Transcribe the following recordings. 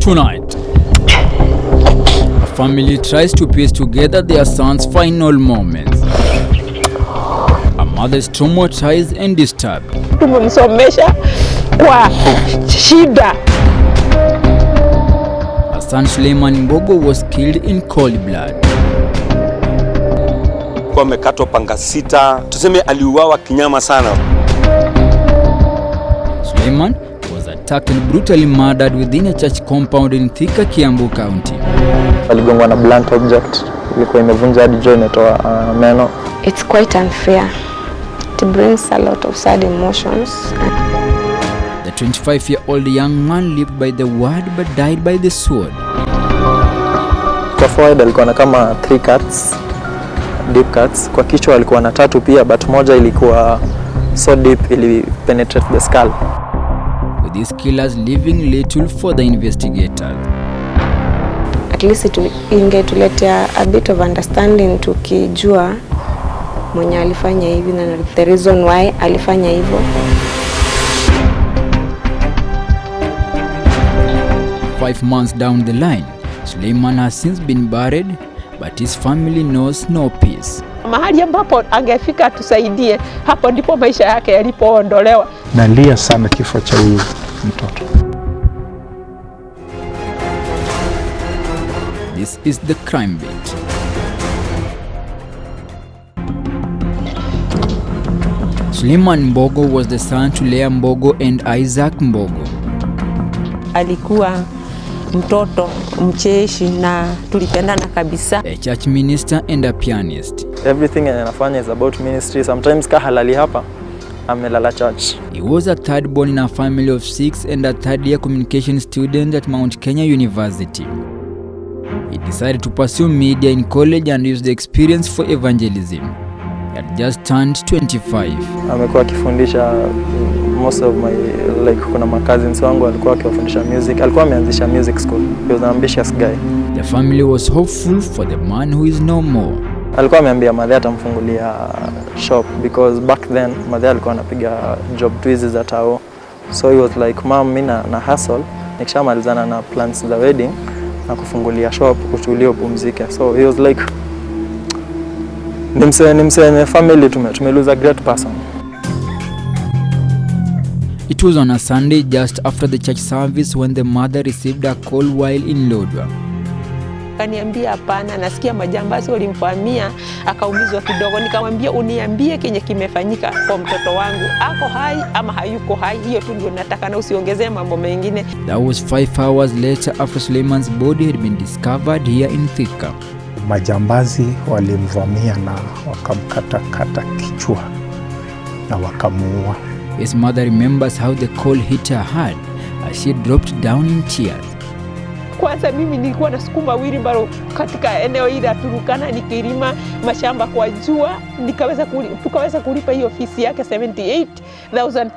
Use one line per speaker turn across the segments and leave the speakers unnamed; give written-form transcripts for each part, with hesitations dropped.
Tonight, a family tries to piece together their son's final moments. A mother is traumatized and disturbed.
Tumemsomesha kwa shida.
Her son Suleiman Mbogo was killed in cold blood.
Kwa amekatwa panga 6, tuseme aliuawa kinyama sana.
Suleiman was attacked and brutally murdered within a church compound in Thika, Kiambu County.
Aligongwa na blunt object, ilikuwa imevunja hadi jaw imetoa meno.
It's quite unfair. It brings a lot of sad emotions.
The 25-year-old young man lived by the word but died by the sword.
Kwa forehead alikuwa na kama 3 cuts, deep cuts. Kwa kichwa alikuwa na 3 pia, but moja ilikuwa so deep ili penetrate the skull.
With these killers leaving little for the investigators.
At least it ingetuletea a bit of understanding, tukijua mwenye alifanya hivi na the reason why alifanya hivyo.
5 months down the line, Suleiman has since been buried, but his family knows no peace.
Mahali ambapo angefika tusaidie, hapo ndipo maisha yake yalipoondolewa.
Nalia sana kifo cha huyu mtoto.
This is the Crime Beat. Suleiman Mbogo was the son to Leah Mbogo and Isaac Mbogo.
Alikuwa mtoto mcheshi na tulipendana kabisa.
A church minister and a pianist.
Everything anafanya is about ministry. Sometimes kahalali hapa, amelala church.
He was a third born in a family of 6 and a third-year communication student at Mount Kenya University. He decided to pursue media in college and use the experience for evangelism. He had just turned 25.
Amekuwa akifundisha most of my, like kuna my cousins wangu alikuwa akiwafundisha music. Alikuwa ameanzisha music school. He was an ambitious guy.
The family was hopeful for the man who is no more.
Alikuwa ameambia madhe atamfungulia shop because back then madhe alikuwa anapiga job tu hizi za tao. So he was like, mom, mimi na hustle nikishamalizana na plans za wedding na kufungulia shop kutulia upumzike. So he was like, nimse family tumelose a great person.
It was on a Sunday just after the church service when the mother received a call while in Lodwar.
Kaniambia hapana, nasikia majambazi walimfahamia akaumizwa kidogo. Nikamwambia uniambie kenye kimefanyika kwa mtoto wangu, ako hai ama hayuko hai, hiyo tu ndio nataka na usiongezee mambo mengine.
That was 5 hours later after Suleiman's body had been discovered here in Thika.
Majambazi walimvamia na wakamkata kichwa na wakamuua.
His mother remembers how the call hit her hard as she dropped down in tears.
Kwanza mimi nilikuwa nasukuma wheelbarrow katika eneo hili la Turukana nikilima mashamba kwa jua, tukaweza kulipa hiyo fees yake 78,000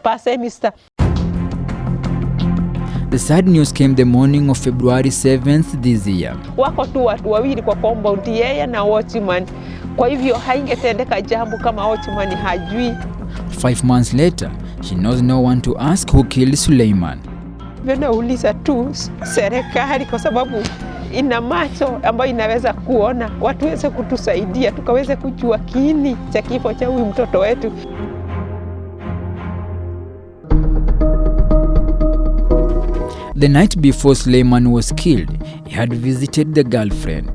per semester.
The sad news came the morning of February 7th this year.
Wako tu watu wawili kwa compound, yeye na watchman. Kwa hivyo haingetendeka jambo kama watchman hajui.
5 months later, she knows no one to ask who killed Suleiman.
Nauliza tu serikali kwa sababu ina macho ambayo inaweza kuona, watu waweze kutusaidia tukaweze kujua kiini cha kifo cha huyu mtoto wetu.
The night before Suleiman was killed, he had visited the girlfriend.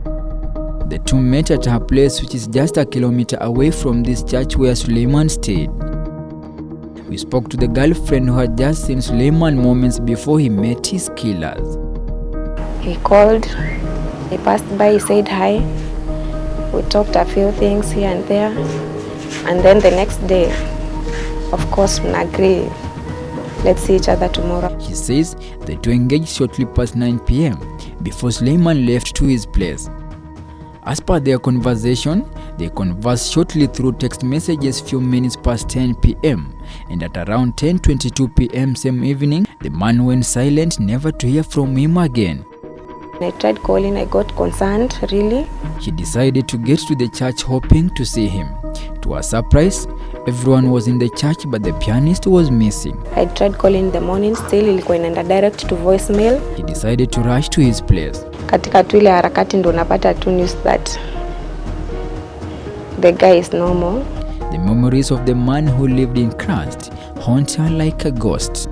The two met at her place, which is just a kilometer away from this church where Suleiman stayed. We spoke to the girlfriend who had just seen Suleiman moments before he met his killers.
He called, he passed by, he said hi. We talked a few things here and there. And then the next day, of course, we agreed, let's see each other tomorrow.
He says the two engaged shortly past 9 p.m. before Suleiman left to his place. As per their conversation, they conversed shortly through text messages few minutes past 10 p.m. and at around 10:22 p.m. same evening, the man went silent, never to hear from him again.
I tried calling, I got concerned, really.
She decided to get to the church hoping to see him. To her surprise, Everyone was in the church but the pianist was missing.
I tried calling in the morning, still ilikuwa inaenda direct to voicemail.
He decided to rush to his place.
Katika tu ile harakati ndo napata tu news that the guy is no more.
The memories of the man who lived in Christ haunt her like a ghost.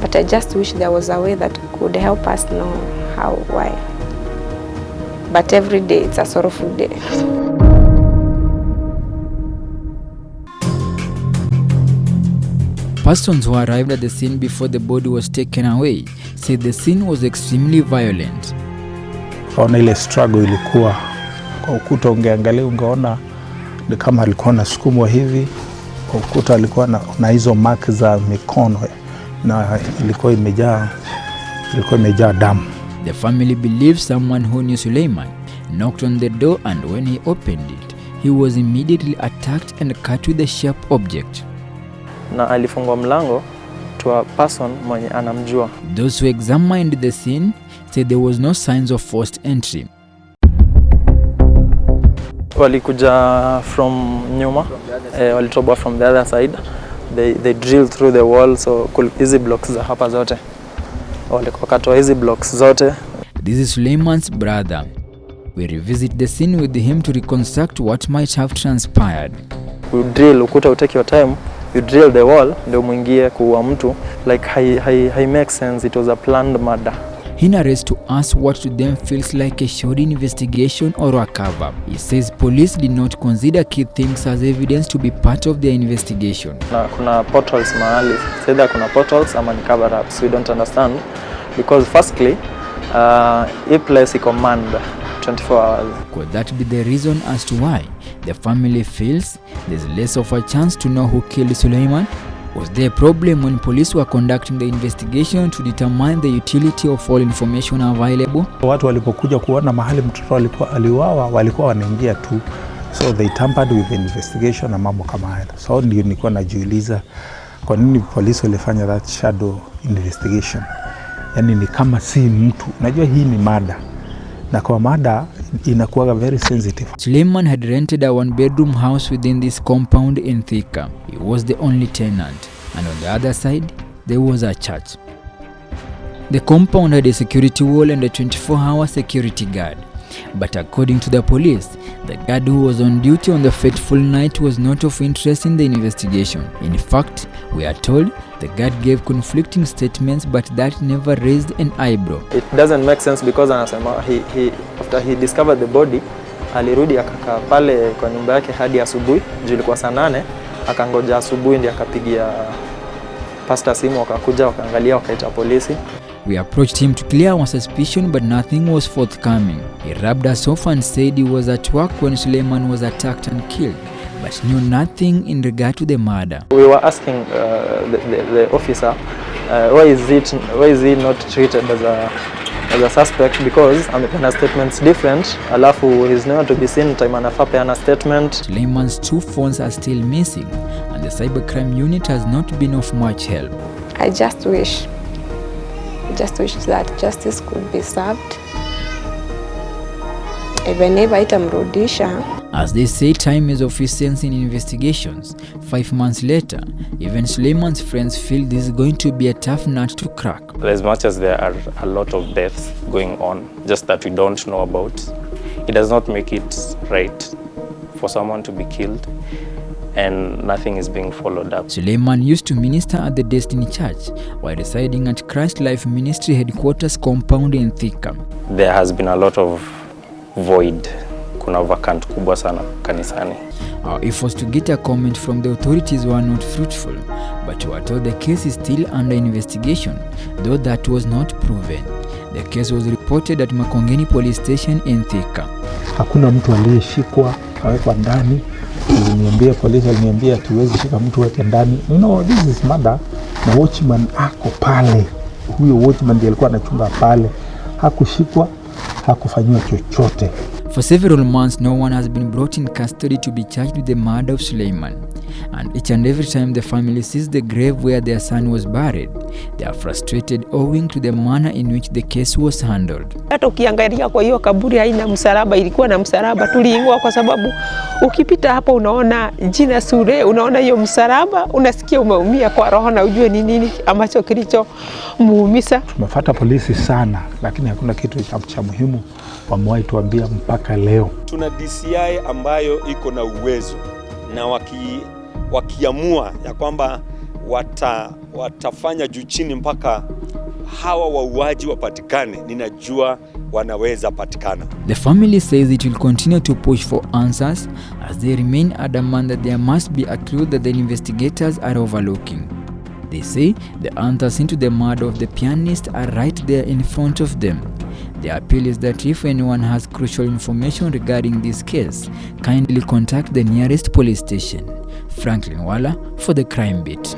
But I just wish there was a way that could help us know how, why. But every day it's a sorrowful day.
Persons who arrived at the scene before the body was taken away said the scene was extremely violent.
Kaona ile struggle ilikuwa kwa ukuta, ungeangalia ungeona ni kama alikuwa anasukumwa hivi kwa ukuta, alikuwa na hizo mark za mikono na ilikuwa imejaa damu.
The family believes someone who knew Suleiman knocked on the door, and when he opened it, he was immediately attacked and cut with a sharp object.
Na alifungwa mlango to a person mwenye anamjua.
Those who examined the scene said there was no signs of forced entry.
Walikuja from nyuma, walitoboa from the other side. They drilled through the wall, so hizi blocks za hapa zote. Walikatoa hizi blocks zote.
This is Suleiman's brother. We revisit the scene with him to reconstruct what might have transpired.
You drill ukuta, you take your time, you drill the wall, ndio muingie kuua mtu. Like hai make sense, it was a planned murder.
He narrates to us what to them feels like a shoddy investigation or a cover-up. He says police did not consider key things as evidence to be part of their investigation.
Kuna portals mahali, either kuna portals ama ni cover-ups, we don't understand. Because firstly, hii place iko manned 24 hours.
Could that be the reason as to why the family feels there's less of a chance to know who killed Suleiman? Was there a problem when police were conducting the investigation to determine the utility of all information available?
Watu walipokuja kuona mahali mtoto aliuawa walikuwa wanaingia tu, so they tampered with the investigation na mambo kama haya. So ndio nilikuwa najiuliza kwa nini polisi walifanya that shadow investigation. Yani ni kama si mtu. Unajua hii ni mada, na kwa mada inakuwa very sensitive.
Suleiman had rented a one-bedroom house within this compound in Thika. He was the only tenant, and on the other side, there was a church. The compound had a security wall and a 24-hour security guard. But according to the police, the guard who was on duty on the fateful night was not of interest in the investigation. In fact, we are told the guard gave conflicting statements, but that never raised an eyebrow.
It doesn't make sense because anasema he after he discovered the body, alirudi akakaa pale kwa nyumba yake hadi asubuhi. Juu ilikuwa saa 8, akangoja asubuhi ndiye akapigia pastor simu, wakakuja wakaangalia, wakaita polisi.
We approached him to clear our suspicion, but nothing was forthcoming. He rubbed us off and said he was at work when Suleiman was attacked and killed, but knew nothing in regard to the murder.
We were asking the officer, why is he not treated as a suspect, because amepana statements different, alafu he's nowhere to be seen time anafaa peana statement.
Suleiman's 2 phones are still missing, and the cybercrime unit has not been of much help.
I just wish that justice could be served. Even if itamrudisha.
As they say, time is of essence in investigations. 5 months later, even Suleiman's friends feel this is going to be a tough nut to crack.
As much as there are a lot of deaths going on, just that we don't know about, it does not make it right for someone to be killed and nothing is being followed up.
Suleiman used to minister at the Destiny Church while residing at Christ Life Ministry headquarters compound in Thika.
There has been a lot of void. Kuna vacant kubwa sana kanisani.
Our efforts to get a comment from the authorities were not fruitful, but we were told the case is still under investigation, though that was not proven. The case was reported at Makongeni Police Station in Thika.
Hakuna mtu aliyeshikwa kawekwa ndani. Polisi aliniambia tuwezi shika mtu weke ndani. You know, this is murder. Na watchman ako pale. Huyo watchman ndiye alikuwa anachunga pale. Hakushikwa, hakufanywa chochote.
For several months, no one has been brought in custody to be charged with the murder of Suleiman. And each and every time the family sees the grave where their son was buried, they are frustrated owing to the manner in which the case was handled.
Hata ukiangalia kwa hiyo kaburi haina msalaba, ilikuwa na msalaba, tuliing'oa kwa sababu ukipita hapa unaona jina Sule, unaona hiyo msalaba, unasikia umeumia kwa roho na ujue ni nini ambacho kilichomuumiza.
Tumefuata polisi sana, lakini hakuna kitu cha muhimu wamewahi tuambia mpaka leo.
Tuna DCI ambayo iko na uwezo na wakiamua ya kwamba watafanya juu chini mpaka hawa wauaji wapatikane, ninajua wanaweza patikana.
The family says it will continue to push for answers as they remain adamant that there must be a clue that the investigators are overlooking. They say the answers into the murder of the pianist are right there in front of them. The appeal is that if anyone has crucial information regarding this case, kindly contact the nearest police station. Franklin Wala for the Crime Beat.